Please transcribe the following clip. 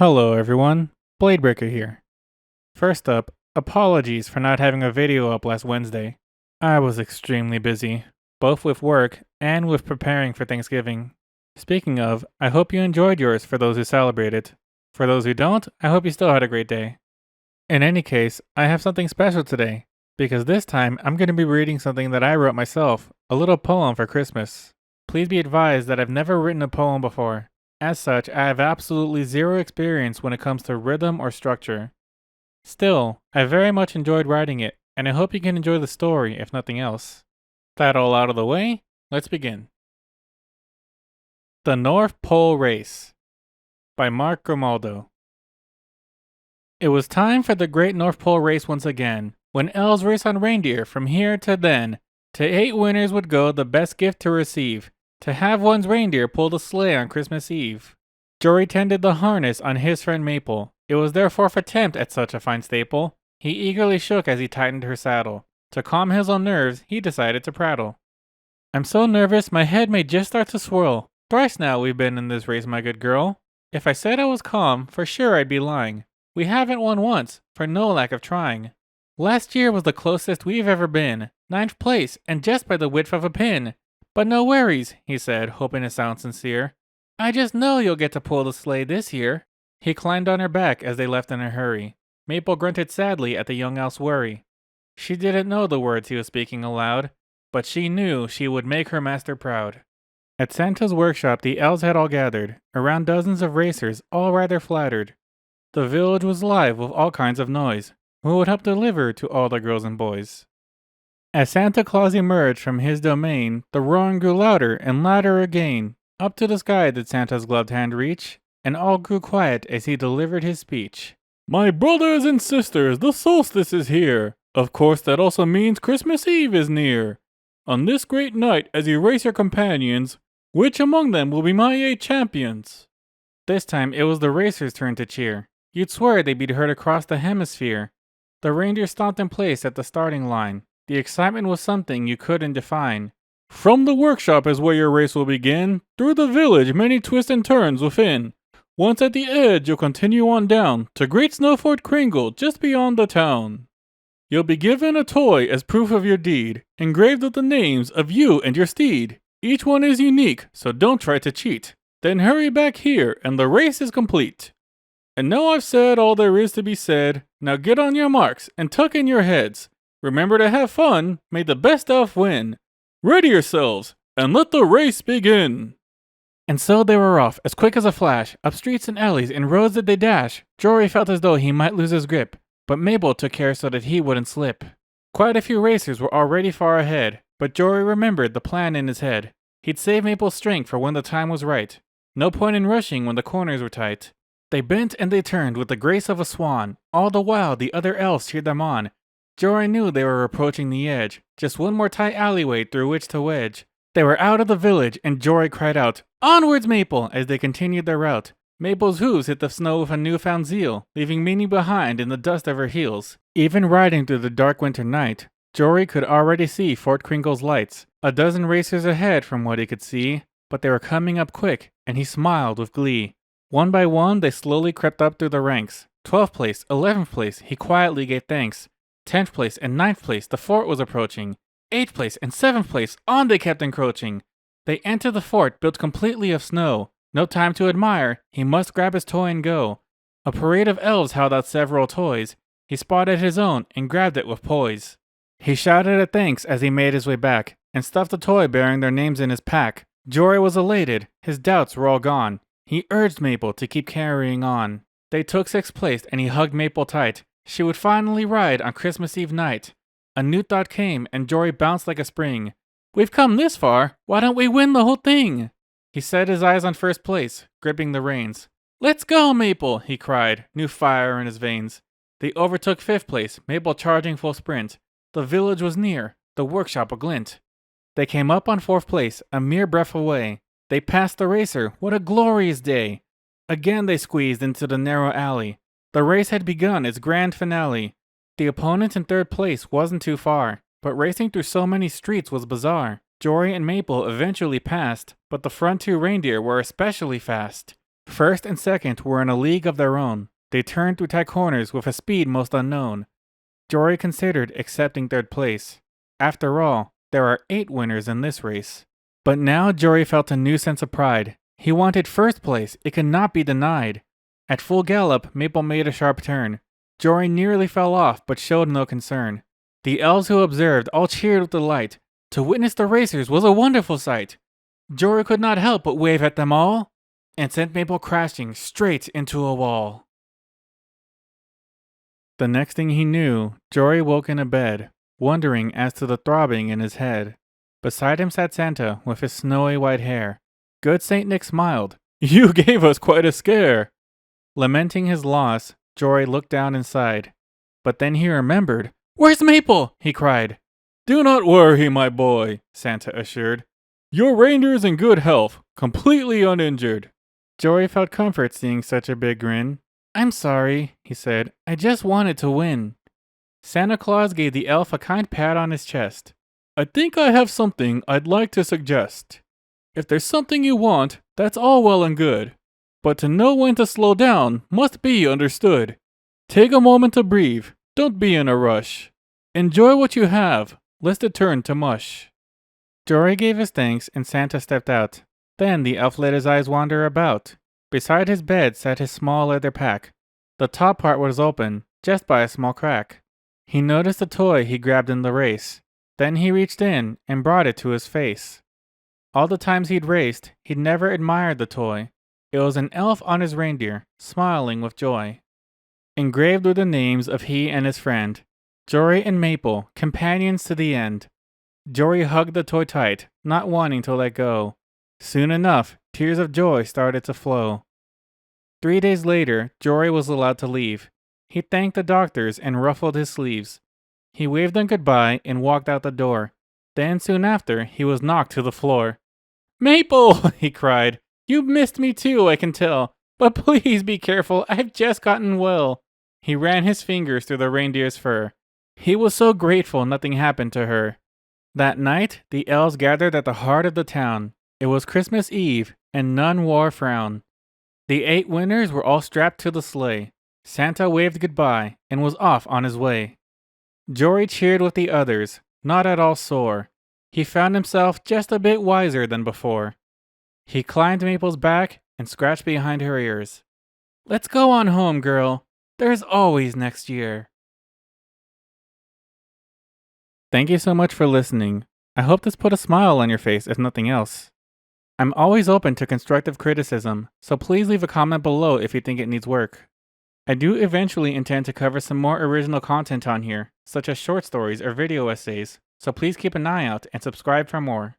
Hello everyone, Bladebreaker here. First up, apologies for not having a video up last Wednesday. I was extremely busy, both with work and with preparing for Thanksgiving. Speaking of, I hope you enjoyed yours for those who celebrated. For those who don't, I hope you still had a great day. In any case, I have something special today, because this time I'm going to be reading something that I wrote myself, a little poem for Christmas. Please be advised that I've never written a poem before. As such, I have absolutely zero experience when it comes to rhythm or structure. Still, I very much enjoyed writing it, and I hope you can enjoy the story if nothing else. That all out of the way, let's begin. The North Pole Race by Mark Grimaldo. It was time for the Great North Pole Race once again, when elves race on reindeer from here to then. To 8 winners would go the best gift to receive, to have one's reindeer pull the sleigh on Christmas Eve. Jory tended the harness on his friend Maple. It was their 4th attempt at such a fine staple. He eagerly shook as he tightened her saddle. To calm his own nerves, he decided to prattle. I'm so nervous my head may just start to swirl. Thrice now we've been in this race, my good girl. If I said I was calm, for sure I'd be lying. We haven't won once, for no lack of trying. Last year was the closest we've ever been. 9th place, and just by the width of a pin. But no worries, he said, hoping to sound sincere. I just know you'll get to pull the sleigh this year. He climbed on her back as they left in a hurry. Maple grunted sadly at the young elf's worry. She didn't know the words he was speaking aloud, but she knew she would make her master proud. At Santa's workshop the elves had all gathered, around dozens of racers, all rather flattered. The village was live with all kinds of noise, who would help deliver to all the girls and boys. As Santa Claus emerged from his domain, the roaring grew louder and louder again. Up to the sky did Santa's gloved hand reach, and all grew quiet as he delivered his speech. My brothers and sisters, the solstice is here. Of course that also means Christmas Eve is near. On this great night, as you race your companions, which among them will be my 8 champions? This time it was the racers' turn to cheer. You'd swear they'd be heard across the hemisphere. The reindeer stomped in place at the starting line. The excitement was something you couldn't define. From the workshop is where your race will begin. Through the village, many twists and turns within. Once at the edge, you'll continue on down to Great Snow Fort Kringle, just beyond the town. You'll be given a toy as proof of your deed, engraved with the names of you and your steed. Each one is unique, so don't try to cheat. Then hurry back here, and the race is complete. And now I've said all there is to be said. Now get on your marks and tuck in your heads. Remember to have fun, may the best elf win. Ready yourselves, and let the race begin. And so they were off, as quick as a flash. Up streets and alleys and roads did they dash. Jory felt as though he might lose his grip, but Mabel took care so that he wouldn't slip. Quite a few racers were already far ahead, but Jory remembered the plan in his head. He'd save Maple's strength for when the time was right. No point in rushing when the corners were tight. They bent and they turned with the grace of a swan. All the while the other elves cheered them on. Jory knew they were approaching the edge, just one more tight alleyway through which to wedge. They were out of the village, and Jory cried out, Onwards, Maple, as they continued their route. Maple's hooves hit the snow with a newfound zeal, leaving Minnie behind in the dust of her heels. Even riding through the dark winter night, Jory could already see Fort Kringle's lights, a dozen racers ahead from what he could see, but they were coming up quick, and he smiled with glee. One by one, they slowly crept up through the ranks. 12th place, 11th place, he quietly gave thanks. 10th place and 9th place, the fort was approaching. 8th place and 7th place, on they kept encroaching. They entered the fort built completely of snow. No time to admire, he must grab his toy and go. A parade of elves held out several toys. He spotted his own and grabbed it with poise. He shouted a thanks as he made his way back, and stuffed a toy bearing their names in his pack. Jory was elated, his doubts were all gone. He urged Maple to keep carrying on. They took 6th place and he hugged Maple tight. She would finally ride on Christmas Eve night. A new thought came, and Jory bounced like a spring. We've come this far, why don't we win the whole thing? He set his eyes on 1st place, gripping the reins. Let's go, Maple, he cried, new fire in his veins. They overtook 5th place, Maple charging full sprint. The village was near, the workshop a glint. They came up on 4th place, a mere breath away. They passed the racer, what a glorious day. Again they squeezed into the narrow alley. The race had begun its grand finale. The opponent in 3rd place wasn't too far, but racing through so many streets was bizarre. Jory and Maple eventually passed, but the front 2 reindeer were especially fast. First and second were in a league of their own. They turned through tight corners with a speed most unknown. Jory considered accepting third place. After all, there are 8 winners in this race. But now Jory felt a new sense of pride. He wanted first place, it could not be denied. At full gallop, Maple made a sharp turn. Jory nearly fell off, but showed no concern. The elves who observed all cheered with delight. To witness the racers was a wonderful sight. Jory could not help but wave at them all, and sent Maple crashing straight into a wall. The next thing he knew, Jory woke in a bed, wondering as to the throbbing in his head. Beside him sat Santa with his snowy white hair. Good Saint Nick smiled. "You gave us quite a scare." Lamenting his loss, Jory looked down inside. But then he remembered. "Where's Maple?" he cried. "Do not worry, my boy," Santa assured. "Your reindeer's in good health, completely uninjured." Jory felt comfort seeing such a big grin. "I'm sorry," he said. "I just wanted to win." Santa Claus gave the elf a kind pat on his chest. "I think I have something I'd like to suggest. If there's something you want, that's all well and good. But to know when to slow down must be understood. Take a moment to breathe, don't be in a rush. Enjoy what you have, lest it turn to mush." Jory gave his thanks and Santa stepped out. Then the elf let his eyes wander about. Beside his bed sat his small leather pack. The top part was open, just by a small crack. He noticed a toy he grabbed in the race. Then he reached in and brought it to his face. All the times he'd raced, he'd never admired the toy. It was an elf on his reindeer, smiling with joy. Engraved were the names of he and his friend, Jory and Maple, companions to the end. Jory hugged the toy tight, not wanting to let go. Soon enough, tears of joy started to flow. 3 days later, Jory was allowed to leave. He thanked the doctors and ruffled his sleeves. He waved them goodbye and walked out the door. Then soon after, he was knocked to the floor. "Maple!" he cried. "You missed me too, I can tell. But please be careful, I've just gotten well." He ran his fingers through the reindeer's fur. He was so grateful nothing happened to her. That night, the elves gathered at the heart of the town. It was Christmas Eve, and none wore a frown. The 8 winners were all strapped to the sleigh. Santa waved goodbye and was off on his way. Jory cheered with the others, not at all sore. He found himself just a bit wiser than before. He climbed Maple's back and scratched behind her ears. "Let's go on home, girl. There's always next year." Thank you so much for listening. I hope this put a smile on your face, if nothing else. I'm always open to constructive criticism, so please leave a comment below if you think it needs work. I do eventually intend to cover some more original content on here, such as short stories or video essays, so please keep an eye out and subscribe for more.